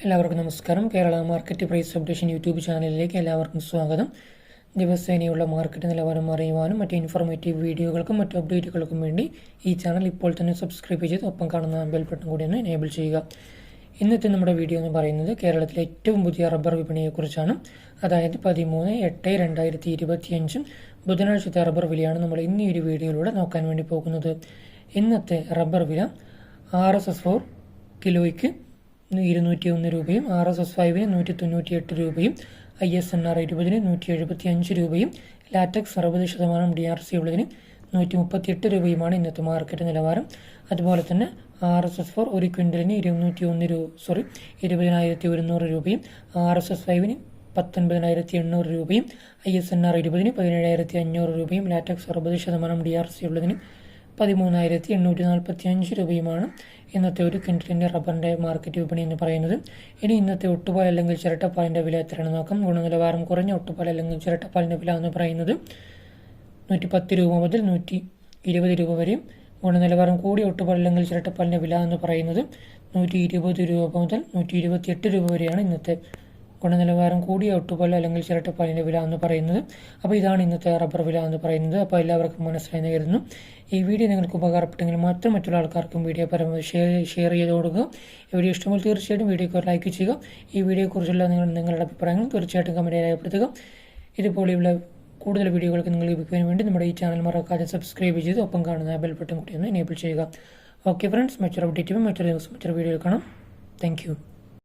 എല്ലാവർക്കും നമസ്കാരം. Kerala market price updation YouTube ചാനലിലേക്ക് എല്ലാവർക്കും സ്വാഗതം. ദിവസേനയുള്ള മാർക്കറ്റ് നിലവാരം അറിയുവാനും മറ്റ് ഇൻഫോർമേറ്റീവ് വീഡിയോകൾക്കും മറ്റ് അപ്ഡേറ്റുകൾക്കും വേണ്ടി ഈ ചാനൽ ഇപ്പോൾ തന്നെ സബ്സ്ക്രൈബ് ചെയ്ത് ഒപ്പം കാണുന്ന ബെൽ ബട്ടൺ കൂടി ഒന്ന് എനേബിൾ ചെയ്യുക. ഇന്നത്തെ നമ്മുടെ വീഡിയോ എന്ന് പറയുന്നത് കേരളത്തിലെ ഏറ്റവും പുതിയ റബ്ബർ വിപണിയെക്കുറിച്ചാണ്. അതായത് 13/8/2025 ബുധനാഴ്ചത്തെ റബ്ബർ വിലയാണ് നമ്മൾ ഇന്ന് ഈ ഒരു വീഡിയോയിലൂടെ നോക്കാൻ വേണ്ടി പോകുന്നത്. ഇന്നത്തെ റബ്ബർ വില RSS4 കിലോയ്ക്ക് 201 രൂപയും, RSS5 198 രൂപയും, ISNR 20 175 രൂപയും, ലാറ്റക്സ് 60% DRC ഉള്ളതിന് 138 രൂപയുമാണ് ഇന്നത്തെ മാർക്കറ്റ് നിലവാരം. അതുപോലെ തന്നെ RSS4 ഒരു ക്വിൻ്റലിന് 20,100 രൂപയും, RSS5 19,800 രൂപയും, ISNR 20 17,500 രൂപയും, ലാറ്റക്സ് 60% DRC ഉള്ളതിന് 13,845 രൂപയുമാണ് ഇന്നത്തെ ഒരു ക്വിൻ്റലിൻ്റെ റബ്ബറിൻ്റെ മാർക്കറ്റ് വിപണി എന്ന് പറയുന്നത്. ഇനി ഇന്നത്തെ ഒട്ടുപാൽ അല്ലെങ്കിൽ ചിരട്ടപ്പാലിൻ്റെ വില എത്രയാണെന്ന് നോക്കാം. ഗുണനിലവാരം കുറഞ്ഞ ഒട്ടുപാൽ അല്ലെങ്കിൽ ചിരട്ടപ്പാലിൻ്റെ വില എന്ന് പറയുന്നത് 110 രൂപ മുതൽ 120 രൂപ വരെയും, ഗുണനിലവാരം കൂടിയ ഒട്ടുപാൽ അല്ലെങ്കിൽ ചിരട്ടപ്പാലിൻ്റെ വില എന്ന് പറയുന്നത് 120 രൂപ മുതൽ 128 രൂപ വരെയാണ് ഇന്നത്തെ ഗുണനിലവാരം കൂടിയ ഒട്ടുപാൽ അല്ലെങ്കിൽ ചിരട്ടപ്പാലിൻ്റെ വില എന്ന് പറയുന്നത്. അപ്പോൾ ഇതാണ് ഇന്നത്തെ റബ്ബർ വില എന്ന് പറയുന്നത്. അപ്പോൾ എല്ലാവർക്കും മനസ്സിലായി കരുതുന്നു. ഈ വീഡിയോ നിങ്ങൾക്ക് ഉപകാരപ്പെട്ടെങ്കിൽ മാത്രം മറ്റുള്ള ആൾക്കാർക്കും വീഡിയോ പരമാവധി ഷെയർ ചെയ്ത് കൊടുക്കുക. വീഡിയോ ഇഷ്ടമെങ്കിൽ തീർച്ചയായിട്ടും വീഡിയോക്ക് ലൈക്ക് ചെയ്യുക. ഈ വീഡിയോയെക്കുറിച്ചുള്ള നിങ്ങളുടെ അഭിപ്രായങ്ങൾ തീർച്ചയായിട്ടും കമൻറ്റ് രേഖപ്പെടുത്തുക. ഇതുപോലെയുള്ള കൂടുതൽ വീഡിയോകൾക്ക് നിങ്ങൾ ലഭിക്കുന്നതിന് വേണ്ടി നമ്മുടെ ഈ ചാനൽ മറക്കാതെ സബ്സ്ക്രൈബ് ചെയ്ത് ഒപ്പം കാണുന്ന ബെൽ ബട്ടൺ കൂടി ഒന്ന് എനേബിൾ ചെയ്യുക. ഓക്കെ ഫ്രണ്ട്സ്, മറ്റൊരു അപ്ഡേറ്റും മറ്റൊരു ദിവസം മറ്റൊരു വീഡിയോയിൽ കാണാം. Thank you.